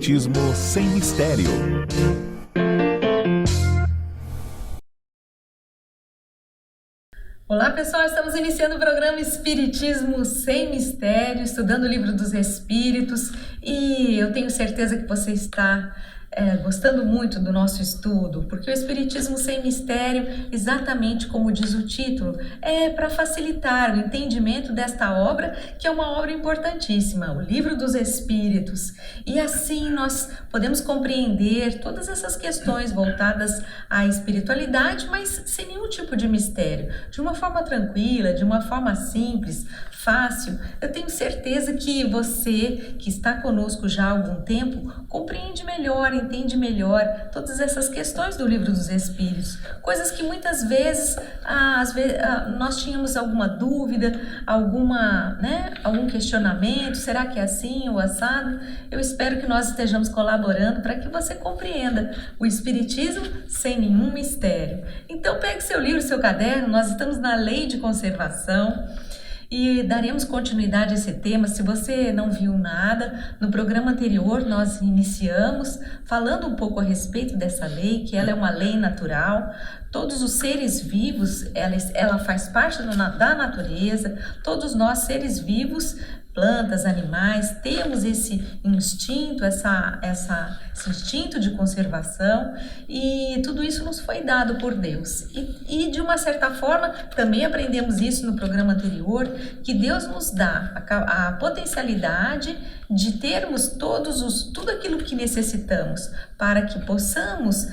Espiritismo sem mistério. Olá pessoal, estamos iniciando o programa Espiritismo Sem Mistério, estudando o Livro dos Espíritos, e eu tenho certeza que você está gostando muito do nosso estudo, porque o Espiritismo Sem Mistério, exatamente como diz o título, é para facilitar o entendimento desta obra, que é uma obra importantíssima, o Livro dos Espíritos, e assim nós podemos compreender todas essas questões voltadas à espiritualidade, mas sem nenhum tipo de mistério, de uma forma tranquila, de uma forma simples, fácil. Eu tenho certeza que você, que está conosco já há algum tempo, compreende melhor, entende melhor todas essas questões do Livro dos Espíritos, coisas que muitas vezes, nós tínhamos alguma dúvida, algum questionamento, será que é assim ou assado? Eu espero que nós estejamos colaborando para que você compreenda o Espiritismo sem nenhum mistério. Então pegue seu livro, seu caderno, nós estamos na Lei de Conservação, e daremos continuidade a esse tema. Se você não viu nada, no programa anterior nós iniciamos falando um pouco a respeito dessa lei, que ela é uma lei natural. Todos os seres vivos, ela faz parte da natureza, todos nós seres vivos, plantas, animais, temos esse instinto, esse instinto de conservação, e tudo isso nos foi dado por Deus. E de uma certa forma, também aprendemos isso no programa anterior, que Deus nos dá a potencialidade de termos tudo aquilo que necessitamos para que possamos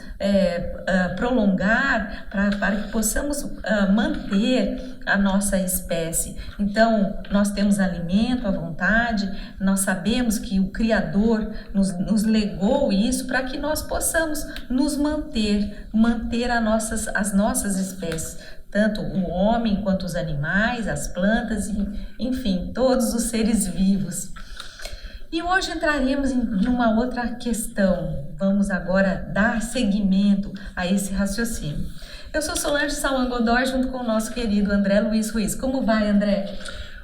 prolongar, para que possamos manter a nossa espécie. Então, nós temos alimento à vontade, nós sabemos que o Criador nos legou isso para que nós possamos nos manter as nossas espécies, tanto o homem quanto os animais, as plantas, enfim, todos os seres vivos. E hoje entraremos numa outra questão. Vamos agora dar seguimento a esse raciocínio. Eu sou Solange Sauan Godoy, junto com o nosso querido André Luiz Ruiz. Como vai, André?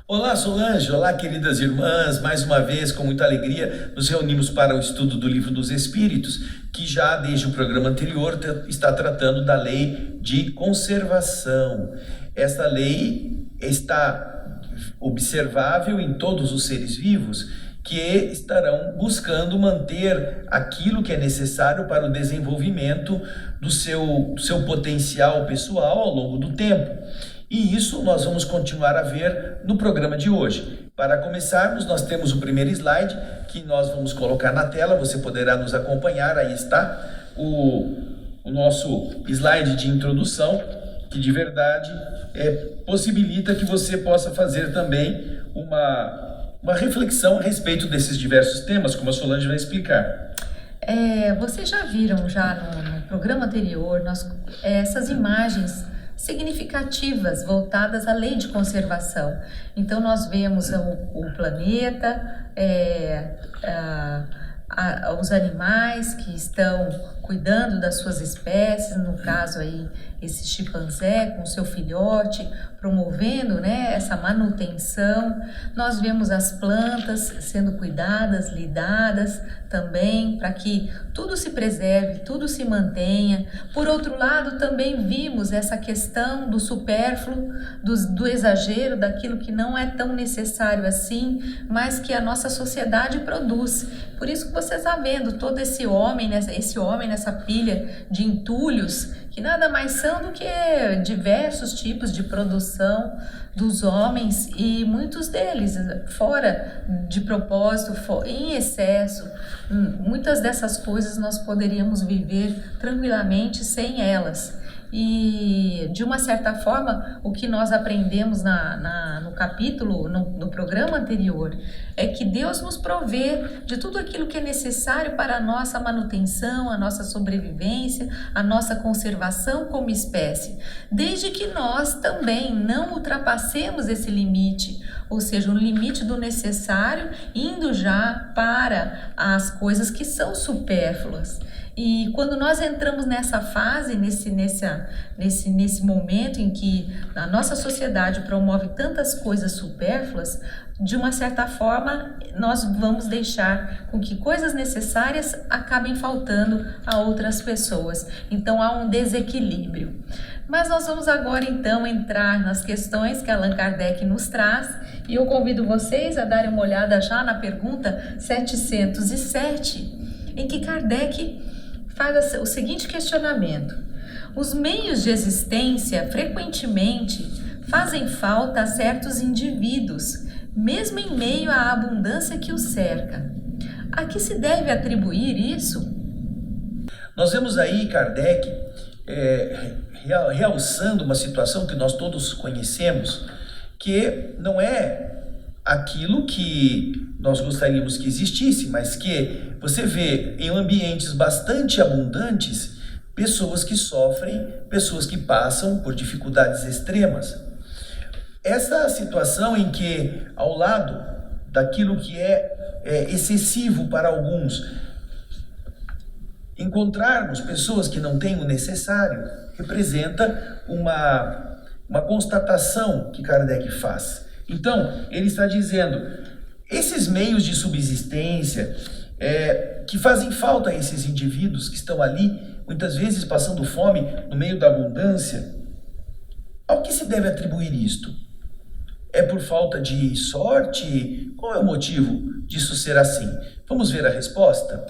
Olá, Solange. Olá, queridas irmãs. Mais uma vez, com muita alegria, nos reunimos para o estudo do Livro dos Espíritos, que já desde o programa anterior está tratando da lei de conservação. Esta lei está observável em todos os seres vivos, que estarão buscando manter aquilo que é necessário para o desenvolvimento do seu potencial pessoal ao longo do tempo. E isso nós vamos continuar a ver no programa de hoje. Para começarmos, nós temos o primeiro slide que nós vamos colocar na tela, você poderá nos acompanhar, aí está o nosso slide de introdução, que de verdade possibilita que você possa fazer também uma reflexão a respeito desses diversos temas, como a Solange vai explicar. Vocês já viram no programa anterior essas imagens significativas voltadas à lei de conservação. Então nós vemos o planeta, os animais que estão cuidando das suas espécies, no caso aí esse chimpanzé com seu filhote, promovendo essa manutenção. Nós vemos as plantas sendo cuidadas, lidadas também, para que tudo se preserve, tudo se mantenha. Por outro lado, também vimos essa questão do supérfluo, do exagero, daquilo que não é tão necessário assim, mas que a nossa sociedade produz. Por isso que você está vendo todo esse homem nessa pilha de entulhos, que nada mais são do que diversos tipos de produção dos homens, e muitos deles fora de propósito, em excesso. Muitas dessas coisas nós poderíamos viver tranquilamente sem elas. E, de uma certa forma, o que nós aprendemos no capítulo, no programa anterior, é que Deus nos provê de tudo aquilo que é necessário para a nossa manutenção, a nossa sobrevivência, a nossa conservação como espécie, desde que nós também não ultrapassemos esse limite, ou seja, o limite do necessário, indo já para as coisas que são supérfluas. E quando nós entramos nessa fase, nesse nesse momento em que a nossa sociedade promove tantas coisas supérfluas, de uma certa forma, nós vamos deixar com que coisas necessárias acabem faltando a outras pessoas. Então, há um desequilíbrio. Mas nós vamos agora, então, entrar nas questões que Allan Kardec nos traz, e eu convido vocês a darem uma olhada já na pergunta 707, em que Kardec faz o seguinte questionamento: os meios de existência frequentemente fazem falta a certos indivíduos, mesmo em meio à abundância que os cerca. A que se deve atribuir isso? Nós vemos aí Kardec realçando uma situação que nós todos conhecemos, que não é aquilo que nós gostaríamos que existisse, mas que você vê em ambientes bastante abundantes pessoas que sofrem, pessoas que passam por dificuldades extremas. Essa situação em que, ao lado daquilo que é excessivo para alguns, encontrarmos pessoas que não têm o necessário, representa uma constatação que Kardec faz. Então, ele está dizendo, esses meios de subsistência que fazem falta a esses indivíduos que estão ali, muitas vezes passando fome no meio da abundância, ao que se deve atribuir isto? É por falta de sorte? Qual é o motivo disso ser assim? Vamos ver a resposta?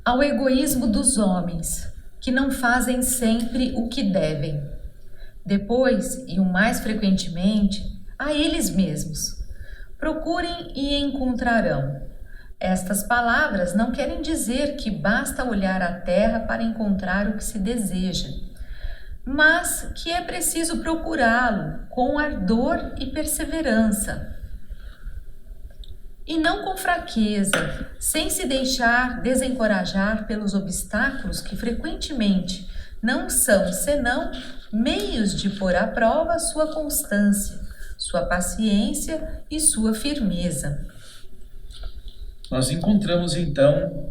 Ao egoísmo dos homens, que não fazem sempre o que devem. Depois, e o mais frequentemente, a eles mesmos. Procurem e encontrarão. Estas palavras não querem dizer que basta olhar a terra para encontrar o que se deseja, mas que é preciso procurá-lo com ardor e perseverança. E não com fraqueza, sem se deixar desencorajar pelos obstáculos que frequentemente não são senão meios de pôr à prova sua constância, sua paciência e sua firmeza. Nós encontramos então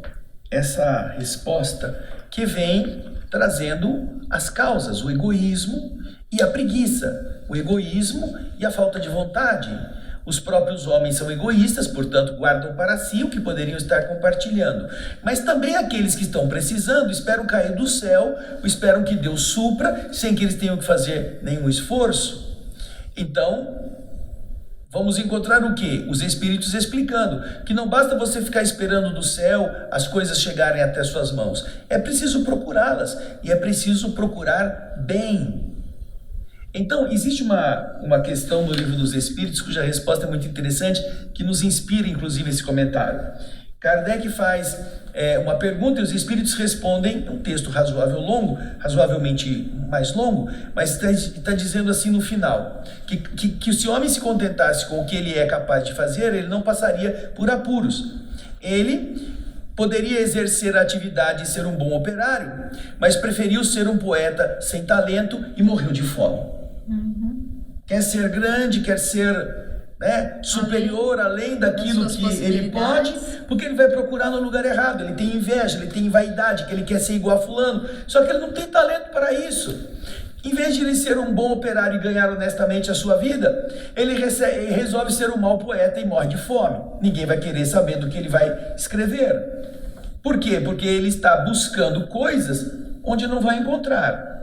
essa resposta que vem trazendo as causas, o egoísmo e a preguiça, o egoísmo e a falta de vontade. Os próprios homens são egoístas, portanto guardam para si o que poderiam estar compartilhando. Mas também aqueles que estão precisando esperam cair do céu, esperam que Deus supra, sem que eles tenham que fazer nenhum esforço. Então, vamos encontrar o quê? Os Espíritos explicando que não basta você ficar esperando do céu as coisas chegarem até suas mãos. É preciso procurá-las e é preciso procurar bem. Então, existe uma questão no Livro dos Espíritos cuja resposta é muito interessante, que nos inspira, inclusive, esse comentário. Kardec faz uma pergunta e os Espíritos respondem, um texto razoavelmente mais longo, mas está dizendo assim no final, que se o homem se contentasse com o que ele é capaz de fazer, ele não passaria por apuros. Ele poderia exercer a atividade e ser um bom operário, mas preferiu ser um poeta sem talento e morreu de fome. Quer ser grande, quer ser superior, além daquilo que ele pode, porque ele vai procurar no lugar errado. Ele tem inveja, ele tem vaidade, que ele quer ser igual a fulano, só que ele não tem talento para isso. Em vez de ele ser um bom operário e ganhar honestamente a sua vida, ele resolve ser um mau poeta e morre de fome. Ninguém vai querer saber do que ele vai escrever. Por quê? Porque ele está buscando coisas onde não vai encontrar.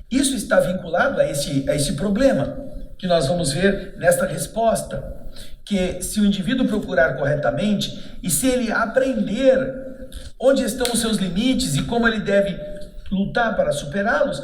Isso está vinculado a esse problema que nós vamos ver nesta resposta, que se o indivíduo procurar corretamente e se ele aprender onde estão os seus limites e como ele deve lutar para superá-los,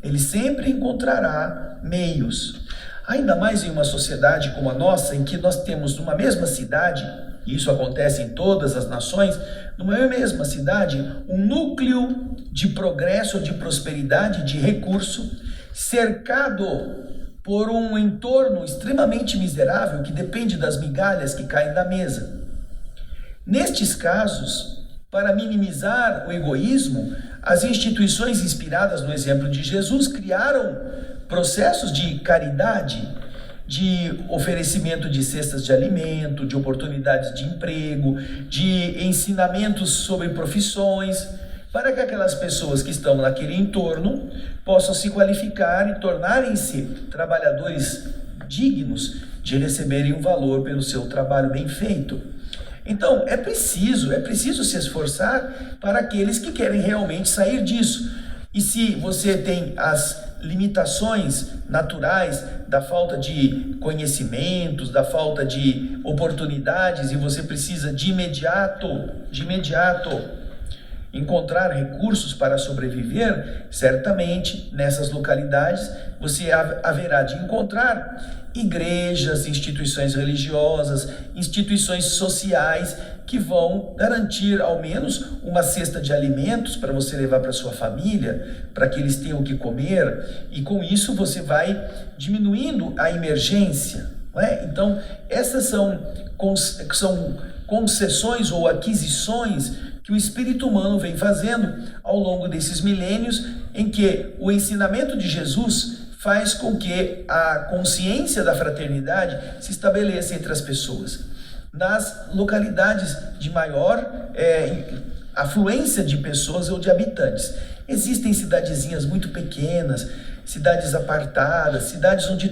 ele sempre encontrará meios. Ainda mais em uma sociedade como a nossa, em que nós temos numa mesma cidade, e isso acontece em todas as nações, numa mesma cidade, um núcleo de progresso, de prosperidade, de recurso, cercado por um entorno extremamente miserável que depende das migalhas que caem da mesa. Nestes casos, para minimizar o egoísmo, as instituições inspiradas no exemplo de Jesus criaram processos de caridade, de oferecimento de cestas de alimento, de oportunidades de emprego, de ensinamentos sobre profissões, para que aquelas pessoas que estão naquele entorno possam se qualificar e tornarem-se trabalhadores dignos de receberem um valor pelo seu trabalho bem feito. Então, é preciso se esforçar para aqueles que querem realmente sair disso. E se você tem as limitações naturais da falta de conhecimentos, da falta de oportunidades, e você precisa de imediato encontrar recursos para sobreviver, certamente nessas localidades você haverá de encontrar igrejas, instituições religiosas, instituições sociais que vão garantir ao menos uma cesta de alimentos para você levar para sua família, para que eles tenham o que comer, e com isso você vai diminuindo a emergência, não é? Então, essas são concessões ou aquisições que o espírito humano vem fazendo ao longo desses milênios, em que o ensinamento de Jesus faz com que a consciência da fraternidade se estabeleça entre as pessoas. Nas localidades de maior afluência de pessoas ou de habitantes, existem cidadezinhas muito pequenas, cidades apartadas, cidades onde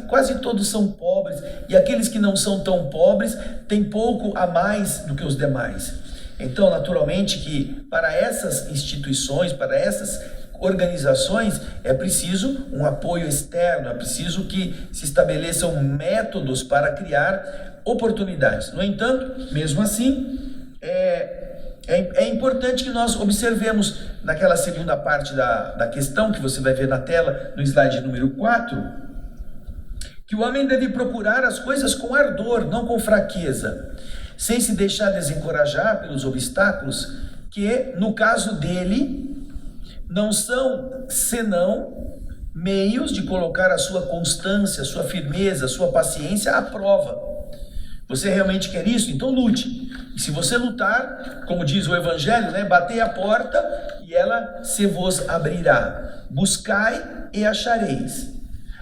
quase todos são pobres, e aqueles que não são tão pobres têm pouco a mais do que os demais. Então, naturalmente que para essas instituições, para essas organizações, é preciso um apoio externo, é preciso que se estabeleçam métodos para criar oportunidades. No entanto, mesmo assim, é importante que nós observemos naquela segunda parte da questão, que você vai ver na tela, no slide número 4, que o homem deve procurar as coisas com ardor, não com fraqueza, sem se deixar desencorajar pelos obstáculos, que, no caso dele, não são senão meios de colocar a sua constância, a sua firmeza, a sua paciência à prova. Você realmente quer isso? Então lute. E se você lutar, como diz o Evangelho, batei a porta e ela se vos abrirá. Buscai e achareis.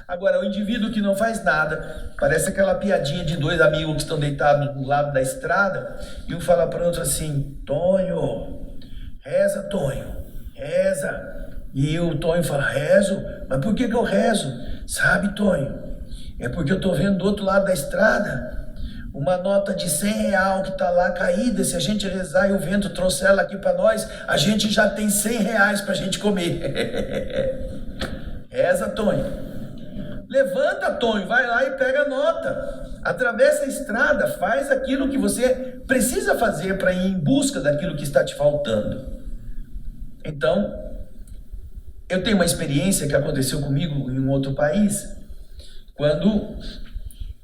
Agora, o indivíduo que não faz nada, parece aquela piadinha de dois amigos que estão deitados do lado da estrada, e um fala para o outro assim: Tonho, reza, Tonho, reza. E o Tonho fala: rezo? Mas por que eu rezo? Sabe, Tonho, é porque eu estou vendo do outro lado da estrada uma nota de R$100 que está lá caída. Se a gente rezar e o vento trouxer ela aqui para nós, a gente já tem R$100 para a gente comer. Reza, Tonho. Levanta, Tonho, vai lá e pega a nota. Atravessa a estrada, faz aquilo que você precisa fazer para ir em busca daquilo que está te faltando. Então, eu tenho uma experiência que aconteceu comigo em um outro país, quando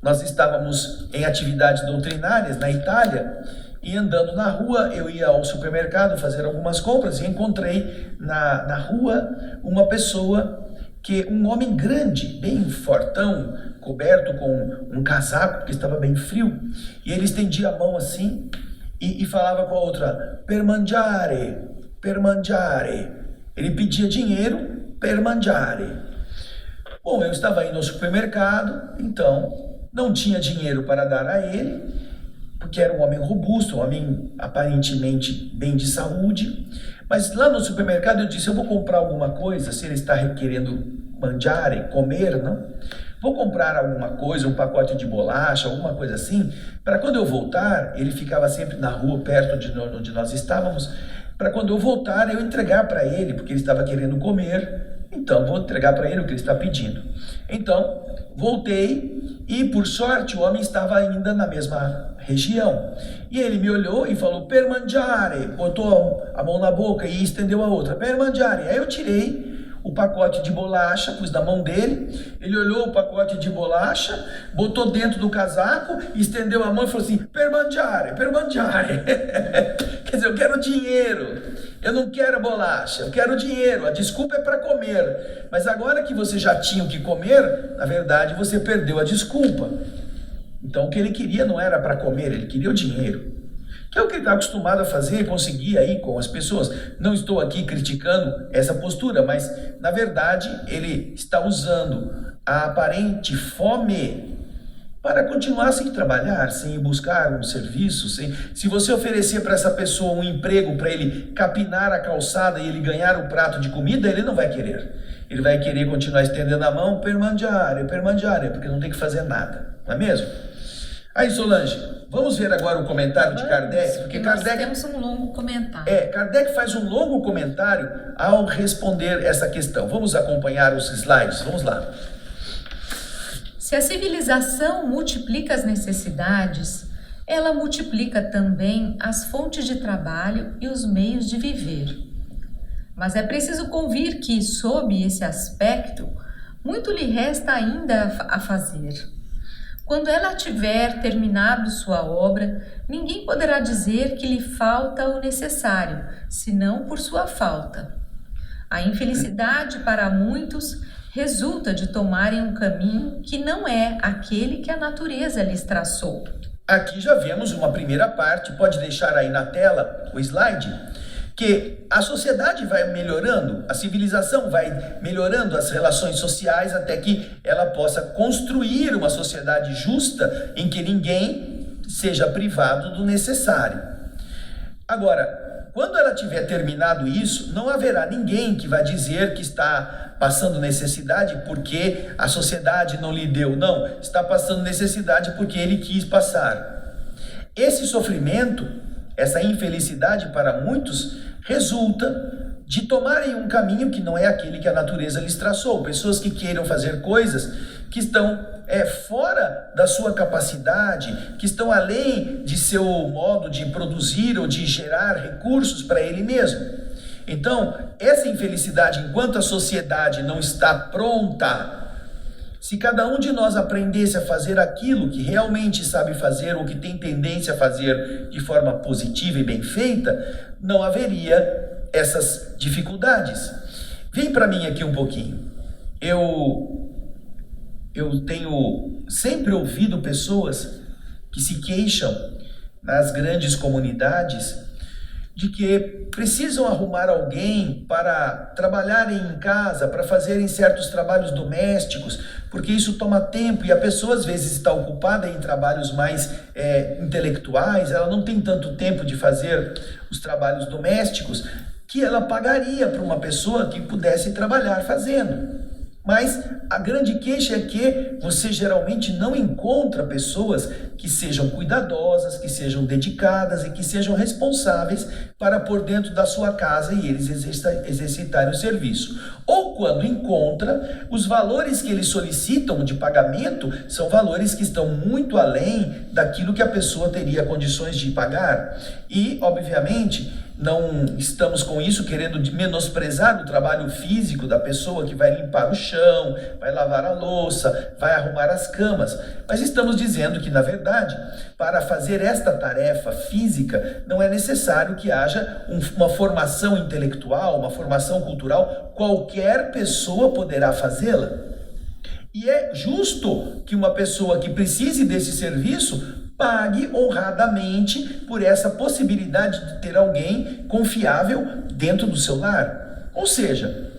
nós estávamos em atividades doutrinárias na Itália, e andando na rua, eu ia ao supermercado fazer algumas compras e encontrei na rua uma pessoa, um homem grande, bem fortão, coberto com um casaco, porque estava bem frio, e ele estendia a mão assim e falava com a outra: per mangiare, per mangiare. Ele pedia dinheiro, per mangiare. Bom, eu estava indo ao supermercado, então não tinha dinheiro para dar a ele, porque era um homem robusto, um homem aparentemente bem de saúde. Mas lá no supermercado eu disse: eu vou comprar alguma coisa, se ele está querendo mangiare, comer, não? Vou comprar alguma coisa, um pacote de bolacha, alguma coisa assim, para quando eu voltar, ele ficava sempre na rua, perto de onde nós estávamos, para quando eu voltar, eu entregar para ele, porque ele estava querendo comer, então vou entregar para ele o que ele está pedindo. Então, voltei e, por sorte, o homem estava ainda na mesma região. E ele me olhou e falou: per mangiare, botou a mão na boca e estendeu a outra, per mangiare. Aí eu tirei o pacote de bolacha, pus na mão dele, ele olhou o pacote de bolacha, botou dentro do casaco, estendeu a mão e falou assim: per mangiare, per mangiare. Quer dizer, eu quero dinheiro, eu não quero bolacha, eu quero dinheiro, a desculpa é para comer. Mas agora que você já tinha o que comer, na verdade você perdeu a desculpa. Então o que ele queria não era para comer, ele queria o dinheiro, que é o que ele está acostumado a fazer e conseguir aí com as pessoas. Não estou aqui criticando essa postura, mas na verdade ele está usando a aparente fome para continuar sem trabalhar, sem ir buscar um serviço, se você oferecer para essa pessoa um emprego para ele capinar a calçada e ele ganhar o prato de comida, ele não vai querer. Ele vai querer continuar estendendo a mão, permandiária, porque não tem que fazer nada, não é mesmo? Aí, Solange, vamos ver agora o comentário de Kardec, porque Kardec... temos um longo comentário. Kardec faz um longo comentário ao responder essa questão. Vamos acompanhar os slides, vamos lá. Se a civilização multiplica as necessidades, ela multiplica também as fontes de trabalho e os meios de viver. Mas é preciso convir que, sob esse aspecto, muito lhe resta ainda a fazer. Quando ela tiver terminado sua obra, ninguém poderá dizer que lhe falta o necessário, senão por sua falta. A infelicidade para muitos resulta de tomarem um caminho que não é aquele que a natureza lhes traçou. Aqui já vemos uma primeira parte, pode deixar aí na tela o slide, que a sociedade vai melhorando, a civilização vai melhorando as relações sociais até que ela possa construir uma sociedade justa em que ninguém seja privado do necessário. Agora, quando ela tiver terminado isso, não haverá ninguém que vai dizer que está passando necessidade porque a sociedade não lhe deu. Não, está passando necessidade porque ele quis passar. Esse sofrimento, essa infelicidade para muitos, resulta de tomarem um caminho que não é aquele que a natureza lhes traçou. Pessoas que queiram fazer coisas que estão fora da sua capacidade, que estão além de seu modo de produzir ou de gerar recursos para ele mesmo. Então, essa infelicidade, enquanto a sociedade não está pronta, se cada um de nós aprendesse a fazer aquilo que realmente sabe fazer ou que tem tendência a fazer de forma positiva e bem feita, não haveria essas dificuldades. Vem para mim aqui um pouquinho. Eu tenho sempre ouvido pessoas que se queixam nas grandes comunidades de que precisam arrumar alguém para trabalharem em casa, para fazerem certos trabalhos domésticos, porque isso toma tempo e a pessoa às vezes está ocupada em trabalhos mais intelectuais, ela não tem tanto tempo de fazer os trabalhos domésticos que ela pagaria para uma pessoa que pudesse trabalhar fazendo. Mas a grande queixa é que você geralmente não encontra pessoas que sejam cuidadosas, que sejam dedicadas e que sejam responsáveis para pôr dentro da sua casa e eles exercitarem o serviço. Ou quando encontra, os valores que eles solicitam de pagamento são valores que estão muito além daquilo que a pessoa teria condições de pagar. E, obviamente, não estamos com isso querendo menosprezar o trabalho físico da pessoa que vai limpar o chão, vai lavar a louça, vai arrumar as camas. Mas estamos dizendo que, na verdade, para fazer esta tarefa física, não é necessário que haja uma formação intelectual, uma formação cultural. Qualquer pessoa poderá fazê-la. E é justo que uma pessoa que precise desse serviço pague honradamente por essa possibilidade de ter alguém confiável dentro do seu lar. Ou seja,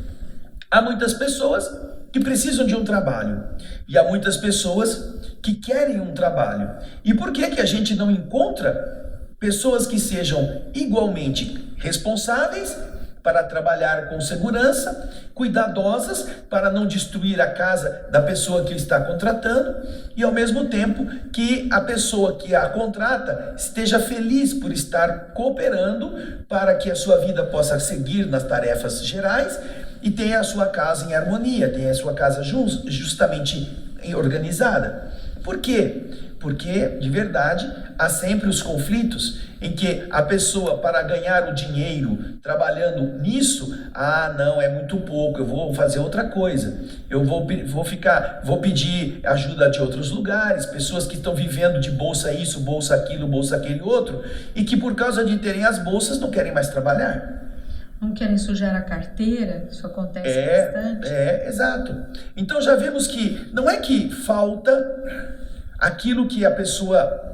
há muitas pessoas que precisam de um trabalho e há muitas pessoas que querem um trabalho. E por que a gente não encontra pessoas que sejam igualmente responsáveis para trabalhar com segurança, cuidadosas para não destruir a casa da pessoa que está contratando e ao mesmo tempo que a pessoa que a contrata esteja feliz por estar cooperando para que a sua vida possa seguir nas tarefas gerais e tenha a sua casa em harmonia, tenha a sua casa justamente organizada. Por quê? Porque, de verdade, há sempre os conflitos em que a pessoa, para ganhar o dinheiro trabalhando nisso, não, é muito pouco, eu vou fazer outra coisa. Eu vou pedir ajuda de outros lugares, pessoas que estão vivendo de bolsa isso, bolsa aquele outro, e que por causa de terem as bolsas não querem mais trabalhar. Não querem sujar a carteira, isso acontece bastante. Exato. Então já vemos que não é que falta aquilo que a pessoa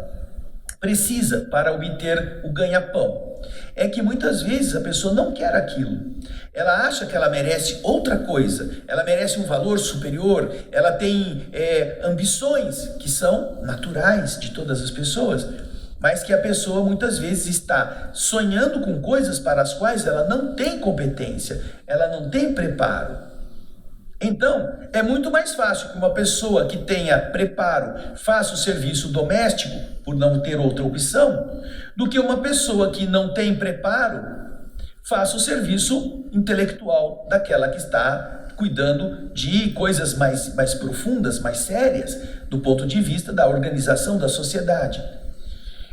precisa para obter o ganha-pão. É que muitas vezes a pessoa não quer aquilo. Ela acha que ela merece outra coisa, ela merece um valor superior, ela tem ambições que são naturais de todas as pessoas, mas que a pessoa muitas vezes está sonhando com coisas para as quais ela não tem competência, ela não tem preparo. Então, é muito mais fácil que uma pessoa que tenha preparo faça o serviço doméstico, por não ter outra opção, do que uma pessoa que não tem preparo faça o serviço intelectual daquela que está cuidando de coisas mais profundas, mais sérias, do ponto de vista da organização da sociedade.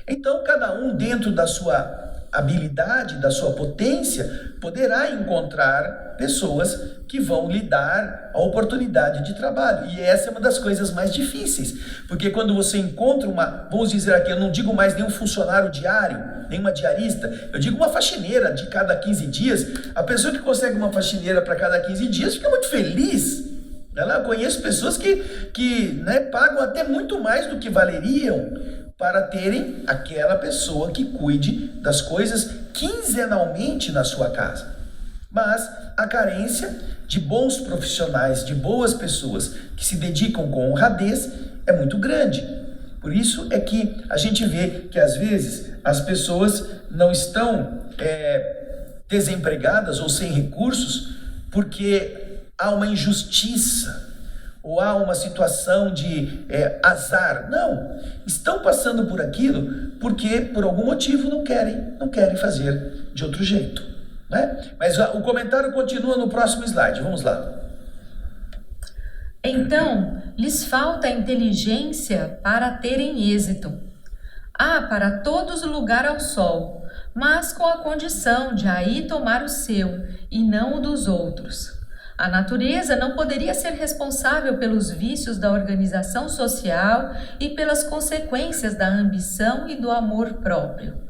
Então, cada um dentro da sua habilidade, da sua potência, poderá encontrar pessoas que vão lhe dar a oportunidade de trabalho. E essa é uma das coisas mais difíceis, porque quando você encontra vamos dizer aqui, eu não digo mais nenhum funcionário diário, nenhuma diarista, eu digo uma faxineira de cada 15 dias, a pessoa que consegue uma faxineira para cada 15 dias fica muito feliz. Eu conheço pessoas que pagam até muito mais do que valeriam para terem aquela pessoa que cuide das coisas quinzenalmente na sua casa. Mas a carência de bons profissionais, de boas pessoas que se dedicam com honradez é muito grande. Por isso é que a gente vê que às vezes as pessoas não estão desempregadas ou sem recursos porque há uma injustiça ou há uma situação de azar. Não, estão passando por aquilo porque por algum motivo não querem fazer de outro jeito, né? Mas o comentário continua no próximo slide, vamos lá. Então, lhes falta inteligência para terem êxito. Há para todos lugar ao sol, mas com a condição de aí tomar o seu e não o dos outros. A natureza não poderia ser responsável pelos vícios da organização social e pelas consequências da ambição e do amor próprio.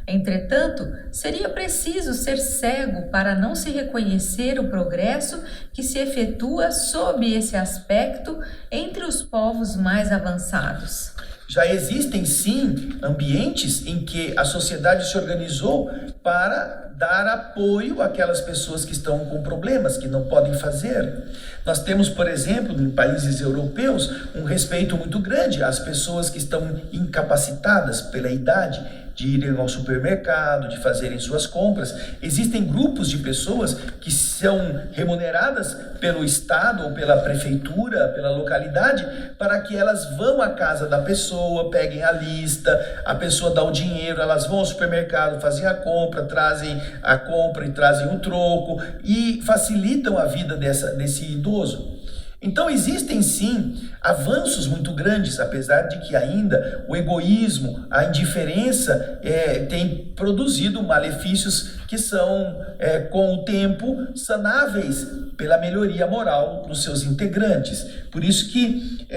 Entretanto, seria preciso ser cego para não se reconhecer o progresso que se efetua sob esse aspecto entre os povos mais avançados. Já existem, sim, ambientes em que a sociedade se organizou para dar apoio àquelas pessoas que estão com problemas, que não podem fazer. Nós temos, por exemplo, em países europeus, um respeito muito grande às pessoas que estão incapacitadas pela idade de irem ao supermercado, de fazerem suas compras. Existem grupos de pessoas que são remuneradas pelo Estado ou pela prefeitura, pela localidade, para que elas vão à casa da pessoa, peguem a lista, a pessoa dá o dinheiro, elas vão ao supermercado, fazem a compra, trazem a compra e trazem o troco e facilitam a vida desse idoso. Então existem sim avanços muito grandes, apesar de que ainda o egoísmo, a indiferença tem produzido malefícios que são, com o tempo, sanáveis pela melhoria moral dos seus integrantes. Por isso que,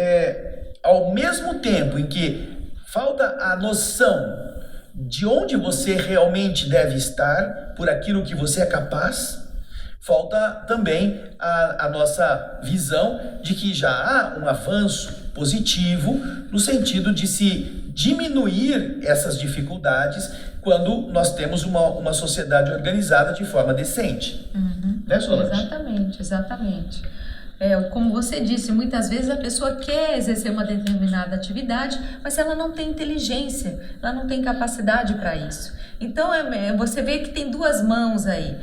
ao mesmo tempo em que falta a noção de onde você realmente deve estar, por aquilo que você é capaz, falta também a nossa visão de que já há um avanço positivo no sentido de se diminuir essas dificuldades quando nós temos uma sociedade organizada de forma decente. Né, Solange? Exatamente. Como você disse, muitas vezes a pessoa quer exercer uma determinada atividade, mas ela não tem inteligência, ela não tem capacidade para isso. Então, você vê que tem duas mãos aí,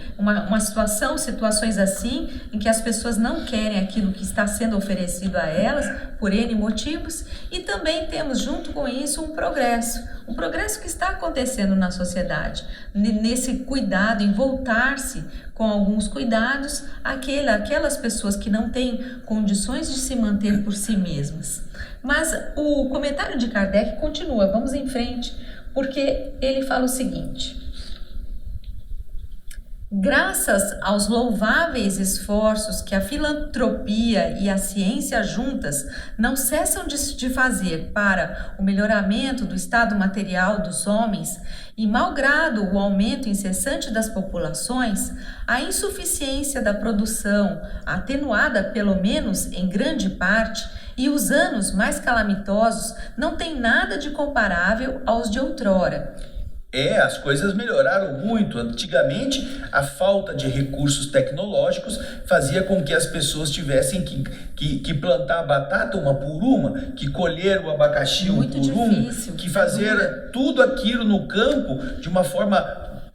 situações assim, em que as pessoas não querem aquilo que está sendo oferecido a elas, por N motivos, e também temos junto com isso um progresso que está acontecendo na sociedade, nesse cuidado, em voltar-se com alguns cuidados aquelas pessoas que não têm condições de se manter por si mesmas. Mas o comentário de Kardec continua, vamos em frente, porque ele fala o seguinte: Graças aos louváveis esforços que a filantropia e a ciência juntas não cessam de fazer para o melhoramento do estado material dos homens, e malgrado o aumento incessante das populações, a insuficiência da produção, atenuada pelo menos em grande parte, e os anos mais calamitosos não têm nada de comparável aos de outrora. As coisas melhoraram muito. Antigamente, a falta de recursos tecnológicos fazia com que as pessoas tivessem que plantar a batata uma por uma, que colher o abacaxi um por um, que fazer tudo aquilo no campo de uma forma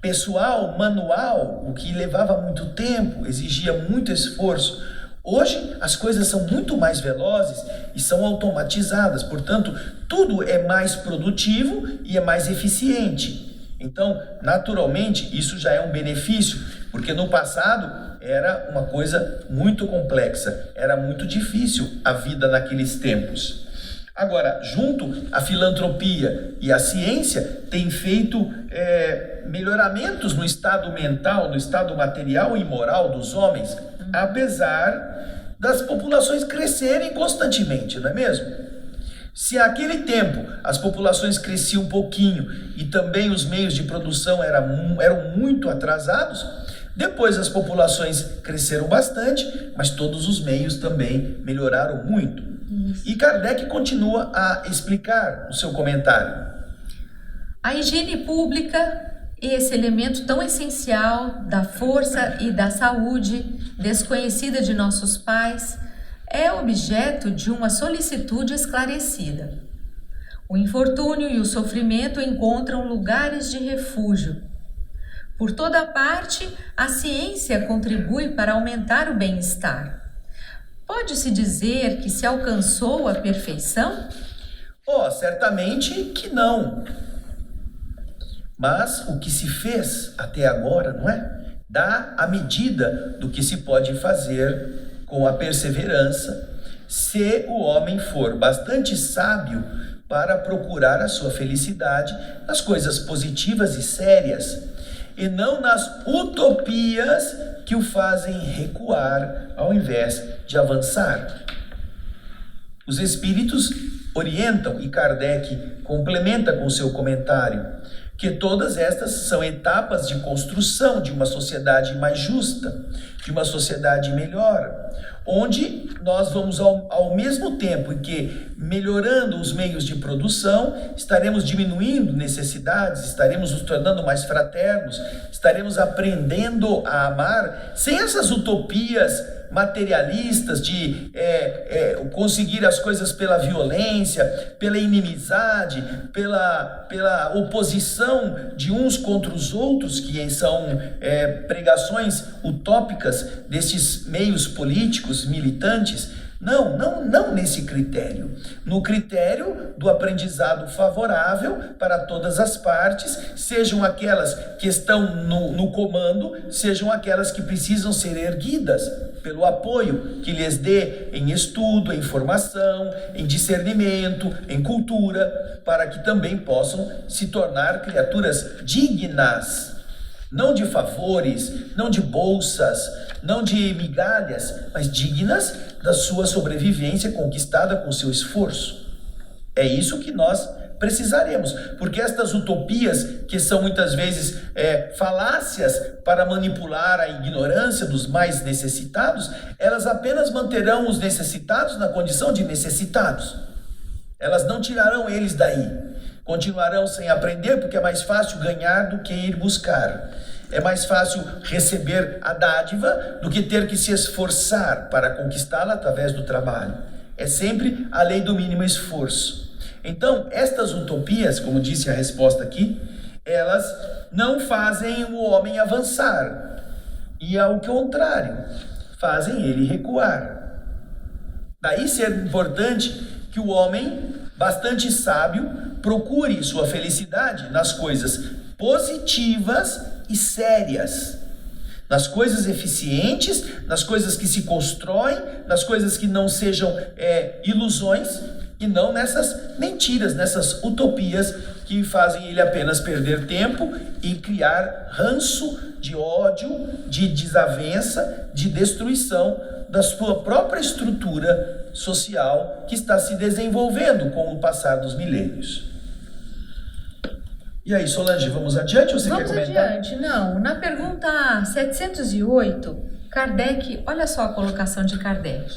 pessoal, manual, o que levava muito tempo, exigia muito esforço. Hoje, as coisas são muito mais velozes e são automatizadas, portanto, tudo é mais produtivo e é mais eficiente. Então, naturalmente, isso já é um benefício, porque no passado era uma coisa muito complexa, era muito difícil a vida naqueles tempos. Agora, junto à filantropia e à ciência, tem feito melhoramentos no estado mental, no estado material e moral dos homens, apesar das populações crescerem constantemente, não é mesmo? Se naquele tempo as populações cresciam um pouquinho e também os meios de produção eram muito atrasados, depois as populações cresceram bastante, mas todos os meios também melhoraram muito. E Kardec continua a explicar no seu comentário. A higiene pública, esse elemento tão essencial da força e da saúde, desconhecida de nossos pais, é objeto de uma solicitude esclarecida. O infortúnio e o sofrimento encontram lugares de refúgio. Por toda parte, a ciência contribui para aumentar o bem-estar. Pode-se dizer que se alcançou a perfeição? Certamente que não. Mas o que se fez até agora, não é? Dá a medida do que se pode fazer com a perseverança, se o homem for bastante sábio para procurar a sua felicidade nas coisas positivas e sérias, e não nas utopias que o fazem recuar ao invés de avançar. Os espíritos orientam, e Kardec complementa com seu comentário, que todas estas são etapas de construção de uma sociedade mais justa, de uma sociedade melhor, onde nós vamos ao mesmo tempo em que, melhorando os meios de produção, estaremos diminuindo necessidades, estaremos nos tornando mais fraternos, estaremos aprendendo a amar, sem essas utopias materialistas de conseguir as coisas pela violência, pela inimizade, pela oposição de uns contra os outros, que são pregações utópicas destes meios políticos militantes. Não nesse critério. No critério do aprendizado favorável para todas as partes, sejam aquelas que estão no comando, sejam aquelas que precisam ser erguidas pelo apoio que lhes dê em estudo, em formação, em discernimento, em cultura, para que também possam se tornar criaturas dignas, não de favores, não de bolsas, não de migalhas, mas dignas da sua sobrevivência conquistada com seu esforço. É isso que nós precisaremos, porque estas utopias, que são muitas vezes falácias para manipular a ignorância dos mais necessitados, elas apenas manterão os necessitados na condição de necessitados. Elas não tirarão eles daí. Continuarão sem aprender, porque é mais fácil ganhar do que ir buscar. É mais fácil receber a dádiva do que ter que se esforçar para conquistá-la através do trabalho. É sempre a lei do mínimo esforço. Então, estas utopias, como disse a resposta aqui, elas não fazem o homem avançar. E ao contrário, fazem ele recuar. Daí ser importante que o homem, bastante sábio, procure sua felicidade nas coisas positivas e sérias, nas coisas eficientes, nas coisas que se constroem, nas coisas que não sejam ilusões, e não nessas mentiras, nessas utopias que fazem ele apenas perder tempo e criar ranço, de ódio, de desavença, de destruição da sua própria estrutura social que está se desenvolvendo com o passar dos milênios. E aí, Solange, vamos adiante ou você quer comentar? Vamos adiante. Não, na pergunta 708, Kardec, olha só a colocação de Kardec.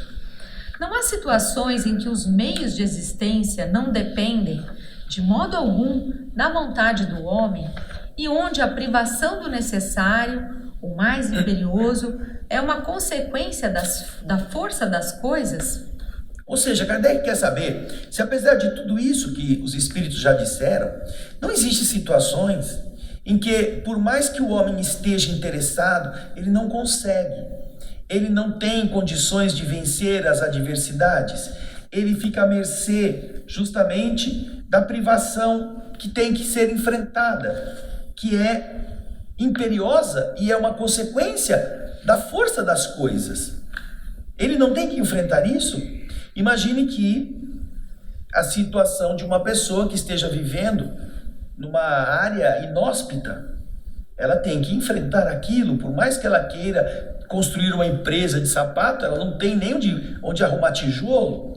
Não há situações em que os meios de existência não dependem, de modo algum, da vontade do homem e onde a privação do necessário, o mais imperioso, é uma consequência da força das coisas? Ou seja, Kardec quer saber se, apesar de tudo isso que os espíritos já disseram, não existem situações em que, por mais que o homem esteja interessado, ele não consegue. Ele não tem condições de vencer as adversidades. Ele fica à mercê, justamente, da privação que tem que ser enfrentada, que é imperiosa e é uma consequência da força das coisas. Ele não tem que enfrentar isso? Imagine que a situação de uma pessoa que esteja vivendo numa área inóspita, ela tem que enfrentar aquilo, por mais que ela queira construir uma empresa de sapato, ela não tem nem onde arrumar tijolo.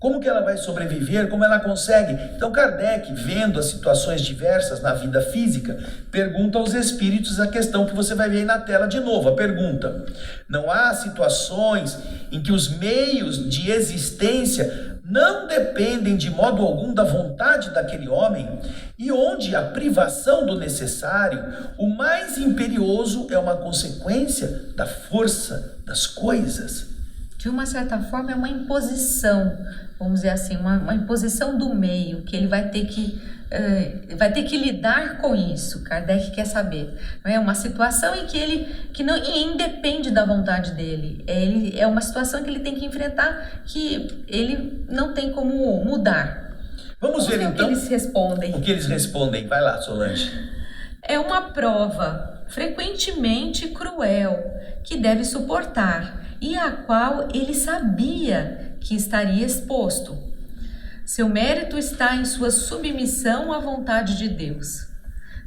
Como que ela vai sobreviver? Como ela consegue? Então Kardec, vendo as situações diversas na vida física, pergunta aos espíritos a questão que você vai ver aí na tela de novo. A pergunta: não há situações em que os meios de existência não dependem de modo algum da vontade daquele homem e onde a privação do necessário, o mais imperioso, é uma consequência da força das coisas? De uma certa forma é uma imposição, vamos dizer assim, uma imposição do meio, que ele vai ter que lidar com isso. Kardec quer saber. É uma situação em que ele não independe da vontade dele. É uma situação que ele tem que enfrentar, que ele não tem como mudar. Vamos ver então o que eles respondem. O que eles respondem. Vai lá, Solange. É uma prova frequentemente cruel que deve suportar e a qual ele sabia que estaria exposto. Seu mérito está em sua submissão à vontade de Deus.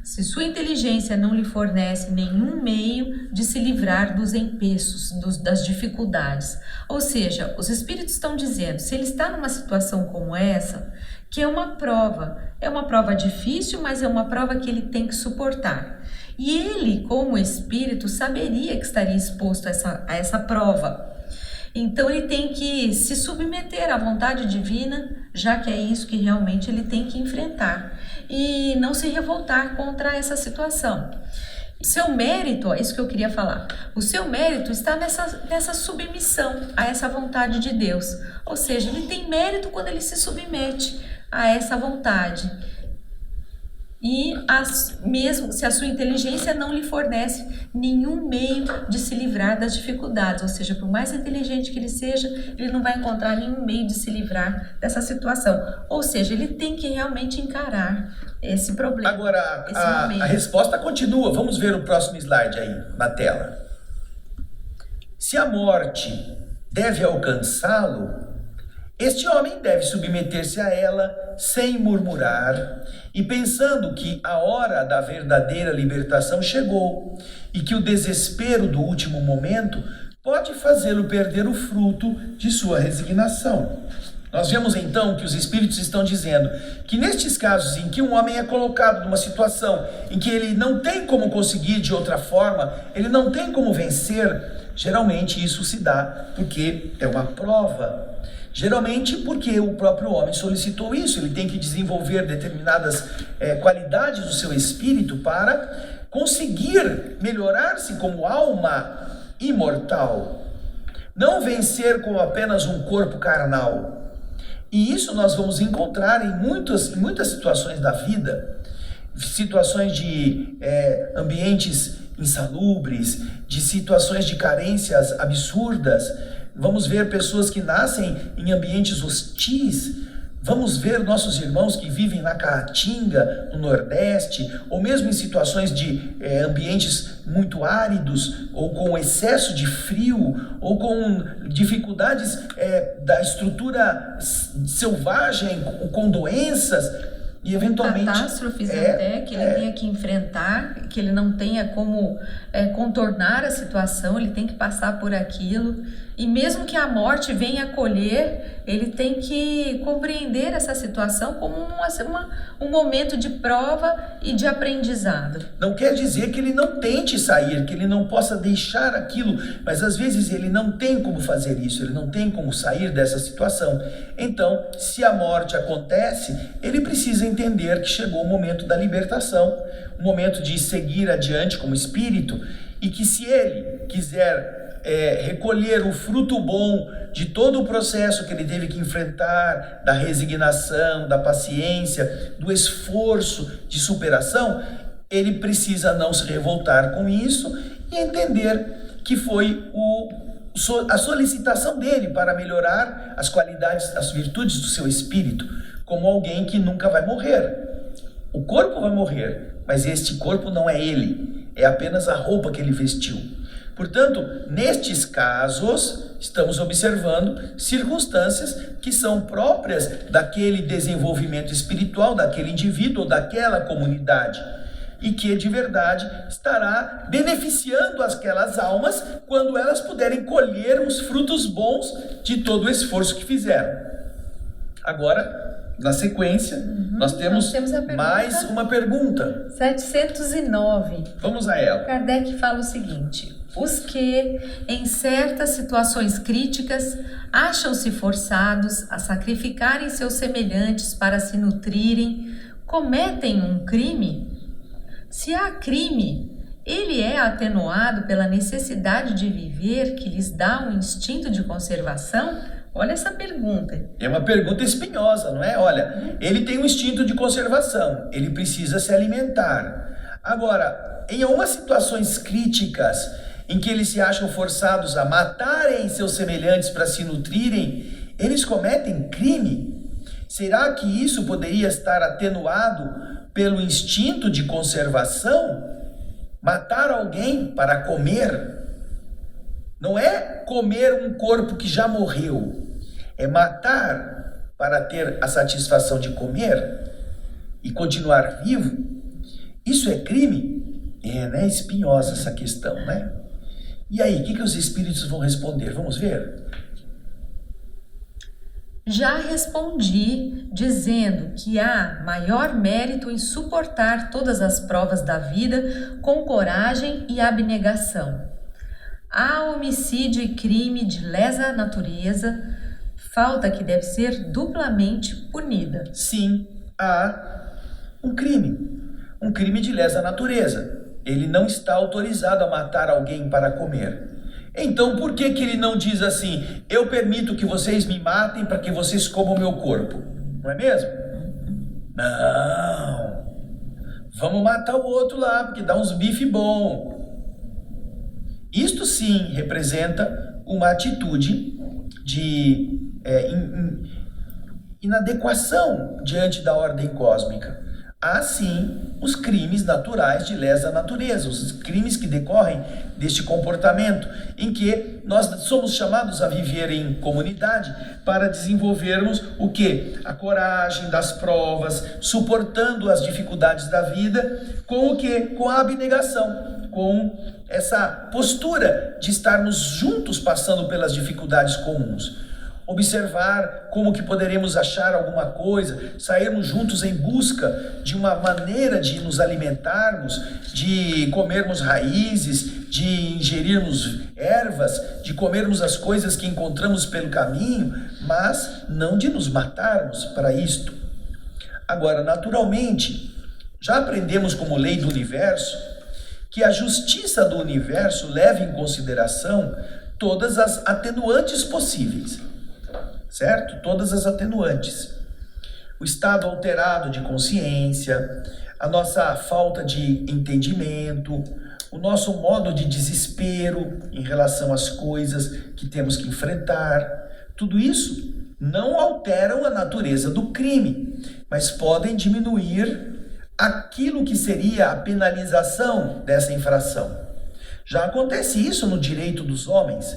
Se sua inteligência não lhe fornece nenhum meio de se livrar dos empeços, das dificuldades. Ou seja, os espíritos estão dizendo, se ele está numa situação como essa, que é uma prova difícil, mas é uma prova que ele tem que suportar. E ele, como espírito, saberia que estaria exposto a essa prova. Então ele tem que se submeter à vontade divina, já que é isso que realmente ele tem que enfrentar. E não se revoltar contra essa situação. Seu mérito, é isso que eu queria falar, o seu mérito está nessa submissão a essa vontade de Deus. Ou seja, ele tem mérito quando ele se submete a essa vontade. E mesmo se a sua inteligência não lhe fornece nenhum meio de se livrar das dificuldades, ou seja, por mais inteligente que ele seja, ele não vai encontrar nenhum meio de se livrar dessa situação. Ou seja, ele tem que realmente encarar esse problema. Agora, a resposta continua. Vamos ver o próximo slide aí na tela. Se a morte deve alcançá-lo, este homem deve submeter-se a ela sem murmurar e pensando que a hora da verdadeira libertação chegou e que o desespero do último momento pode fazê-lo perder o fruto de sua resignação. Nós vemos então que os espíritos estão dizendo que nestes casos em que um homem é colocado numa situação em que ele não tem como conseguir de outra forma, ele não tem como vencer, geralmente isso se dá porque é uma prova. Geralmente porque o próprio homem solicitou isso, ele tem que desenvolver determinadas qualidades do seu espírito para conseguir melhorar-se como alma imortal, não vencer com apenas um corpo carnal. E isso nós vamos encontrar em muitas situações da vida, situações de ambientes insalubres, de situações de carências absurdas. Vamos ver pessoas que nascem em ambientes hostis, Vamos ver nossos irmãos que vivem na Caatinga, no Nordeste, ou mesmo em situações de ambientes muito áridos, ou com excesso de frio, ou com dificuldades da estrutura selvagem, com doenças, e eventualmente catástrofes até que ele tenha que enfrentar, que ele não tenha como contornar a situação, ele tem que passar por aquilo, e mesmo que a morte venha acolher, ele tem que compreender essa situação como um momento de prova e de aprendizado. Não quer dizer que ele não tente sair, que ele não possa deixar aquilo, mas às vezes ele não tem como fazer isso, ele não tem como sair dessa situação. Então, se a morte acontece, ele precisa entender que chegou o momento da libertação, o momento de seguir adiante como espírito, e que se ele quiser recolher o fruto bom de todo o processo que ele teve que enfrentar, da resignação, da paciência, do esforço de superação, ele precisa não se revoltar com isso e entender que foi a solicitação dele para melhorar as qualidades, as virtudes do seu espírito, como alguém que nunca vai morrer. O corpo vai morrer, mas este corpo não é ele, é apenas a roupa que ele vestiu. Portanto, nestes casos, estamos observando circunstâncias que são próprias daquele desenvolvimento espiritual, daquele indivíduo ou daquela comunidade, e que de verdade estará beneficiando aquelas almas quando elas puderem colher os frutos bons de todo o esforço que fizeram. Agora, na sequência, nós temos mais uma pergunta. 709. Vamos a ela. Kardec fala o seguinte: os que, em certas situações críticas, acham-se forçados a sacrificarem seus semelhantes para se nutrirem, cometem um crime? Se há crime, ele é atenuado pela necessidade de viver que lhes dá um instinto de conservação? Olha essa pergunta. É uma pergunta espinhosa, não é? Olha, ele tem um instinto de conservação, ele precisa se alimentar. Agora, em algumas situações críticas, em que eles se acham forçados a matarem seus semelhantes para se nutrirem, eles cometem crime? Será que isso poderia estar atenuado pelo instinto de conservação? Matar alguém para comer? Não é comer um corpo que já morreu, é matar para ter a satisfação de comer e continuar vivo. Isso é crime? Né? Espinhosa essa questão, né? E aí, o que os espíritos vão responder? Vamos ver? Já respondi dizendo que há maior mérito em suportar todas as provas da vida com coragem e abnegação. Há homicídio e crime de lesa natureza, falta que deve ser duplamente punida. Sim, há um crime de lesa natureza. Ele não está autorizado a matar alguém para comer. Então, por que ele não diz assim: eu permito que vocês me matem para que vocês comam o meu corpo? Não é mesmo? Não. Vamos matar o outro lá, porque dá uns bife bom. Isto sim representa uma atitude de inadequação diante da ordem cósmica. Há sim os crimes naturais de lesa natureza, os crimes que decorrem deste comportamento, em que nós somos chamados a viver em comunidade para desenvolvermos o quê? A coragem das provas, suportando as dificuldades da vida, com o quê? Com a abnegação, com essa postura de estarmos juntos passando pelas dificuldades comuns. Observar como que poderemos achar alguma coisa, sairmos juntos em busca de uma maneira de nos alimentarmos, de comermos raízes, de ingerirmos ervas, de comermos as coisas que encontramos pelo caminho, mas não de nos matarmos para isto. Agora, naturalmente, já aprendemos como lei do universo que a justiça do universo leva em consideração todas as atenuantes possíveis. Certo? Todas as atenuantes. O estado alterado de consciência, a nossa falta de entendimento, o nosso modo de desespero em relação às coisas que temos que enfrentar, tudo isso não alteram a natureza do crime, mas podem diminuir aquilo que seria a penalização dessa infração. Já acontece isso no direito dos homens.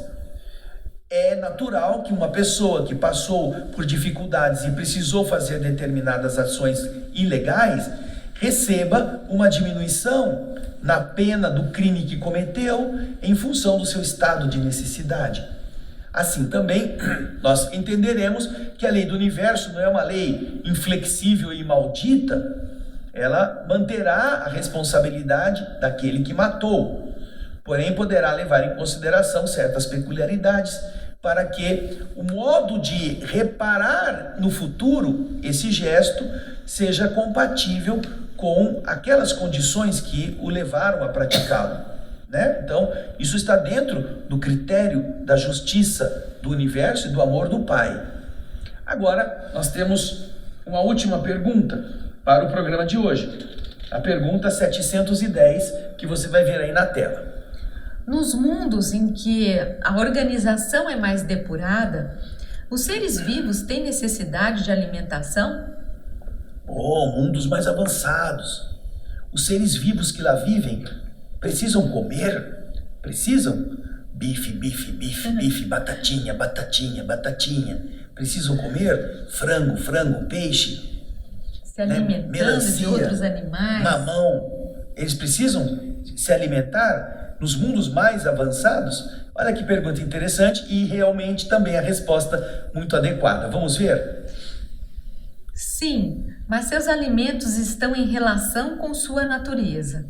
É natural que uma pessoa que passou por dificuldades e precisou fazer determinadas ações ilegais receba uma diminuição na pena do crime que cometeu em função do seu estado de necessidade. Assim também, nós entenderemos que a lei do universo não é uma lei inflexível e maldita. Ela manterá a responsabilidade daquele que matou, porém poderá levar em consideração certas peculiaridades para que o modo de reparar no futuro esse gesto seja compatível com aquelas condições que o levaram a praticá-lo, né? Então, isso está dentro do critério da justiça do universo e do amor do Pai. Agora, nós temos uma última pergunta para o programa de hoje. A pergunta 710, que você vai ver aí na tela. Nos mundos em que a organização é mais depurada, os seres vivos têm necessidade de alimentação? Mundos mais avançados. Os seres vivos que lá vivem precisam comer? Precisam? Bife, bife, bife, bife, batatinha, batatinha, batatinha. Precisam comer frango, frango, peixe. Se alimentando melancia, de outros animais. Mamão. Eles precisam se alimentar nos mundos mais avançados? Olha que pergunta interessante e realmente também a resposta muito adequada. Vamos ver? Sim, mas seus alimentos estão em relação com sua natureza.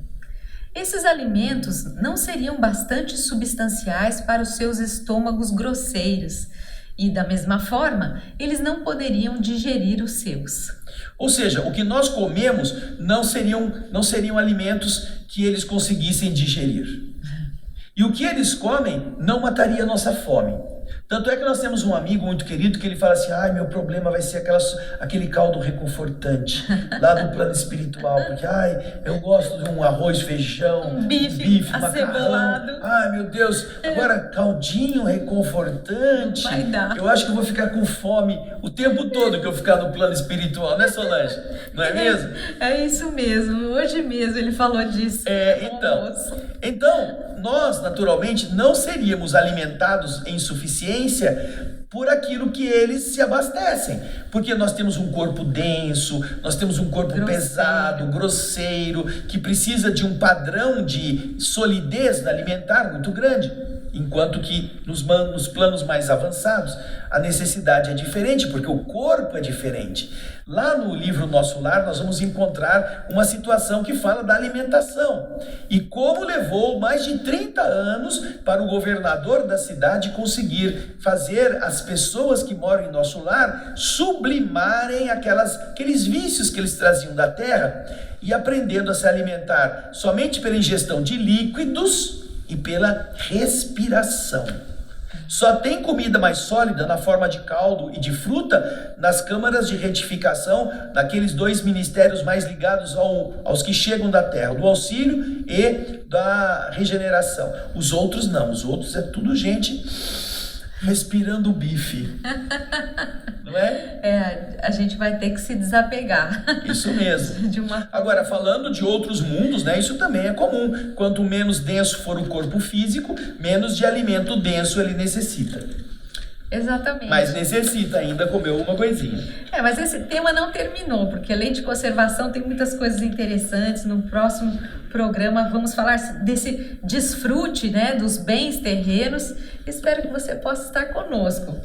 Esses alimentos não seriam bastante substanciais para os seus estômagos grosseiros e, da mesma forma, eles não poderiam digerir os seus. Ou seja, o que nós comemos não seriam alimentos que eles conseguissem digerir. E o que eles comem não mataria a nossa fome. Tanto é que nós temos um amigo muito querido que ele fala assim: meu problema vai ser aquele caldo reconfortante lá do plano espiritual, porque eu gosto de um arroz, feijão, bife acebolado. Macarrão. Meu Deus, agora caldinho reconfortante. Vai dar. Eu acho que eu vou ficar com fome o tempo todo que eu ficar no plano espiritual, né, Solange? Não é mesmo? É isso mesmo, hoje mesmo ele falou disso. Então, nós naturalmente não seríamos alimentados em suficiência por aquilo que eles se abastecem, porque nós temos um corpo denso, nós temos um corpo pesado, grosseiro, que precisa de um padrão de solidez alimentar muito grande, enquanto que nos planos mais avançados a necessidade é diferente, porque o corpo é diferente. Lá no livro Nosso Lar nós vamos encontrar uma situação que fala da alimentação e como levou mais de 30 anos para o governador da cidade conseguir fazer as pessoas que moram em Nosso Lar sublimarem aqueles vícios que eles traziam da terra e aprendendo a se alimentar somente pela ingestão de líquidos e pela respiração. Só tem comida mais sólida na forma de caldo e de fruta nas câmaras de retificação, naqueles 2 ministérios mais ligados aos que chegam da terra, do auxílio e da regeneração. Os outros não, os outros é tudo gente respirando bife. Não é? A gente vai ter que se desapegar. Isso mesmo. Agora, falando de outros mundos, né, isso também é comum. Quanto menos denso for o corpo físico, menos de alimento denso ele necessita. Exatamente. Mas necessita ainda comer uma coisinha. Mas esse tema não terminou, porque além de conservação tem muitas coisas interessantes. No próximo programa vamos falar desse desfrute, né, dos bens terrenos. Espero que você possa estar conosco.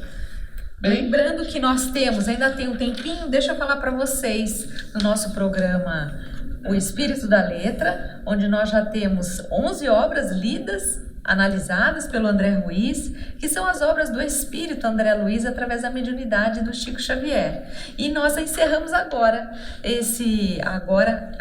Lembrando que nós ainda tem um tempinho, deixa eu falar para vocês no nosso programa O Espírito da Letra, onde nós já temos 11 obras lidas, analisadas pelo André Ruiz, que são as obras do Espírito André Luiz através da mediunidade do Chico Xavier. E nós encerramos agora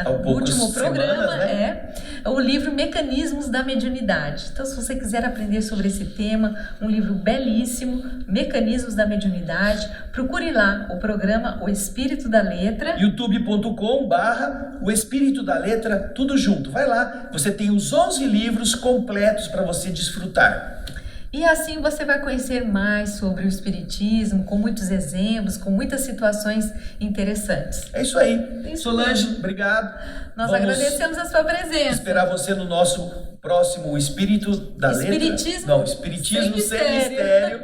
o último programa, né? O livro Mecanismos da Mediunidade. Então, se você quiser aprender sobre esse tema, um livro belíssimo, Mecanismos da Mediunidade, procure lá o programa O Espírito da Letra. youtube.com/O Espírito da Letra, tudo junto. Vai lá, você tem os 11 livros completos para você desfrutar. E assim você vai conhecer mais sobre o Espiritismo, com muitos exemplos, com muitas situações interessantes. É isso aí. Isso Solange, mesmo. obrigado. Nós Vamos agradecemos a sua presença. esperar você no nosso próximo Espírito da Espiritismo Letra. Não, Espiritismo sem sem mistério.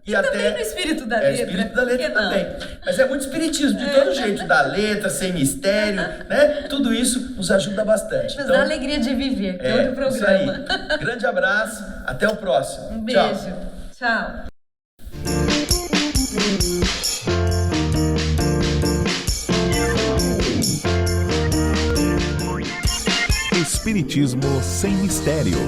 E também no Espírito da Letra. Espírito da Letra Por que não? também. Mas é muito espiritismo, de todo jeito, da letra, sem mistério, né? Tudo isso nos ajuda bastante. Nos dá alegria de viver, que é outro isso programa. aí. Grande abraço, até o próximo. Um Tchau. beijo. Tchau. Espiritismo sem mistério.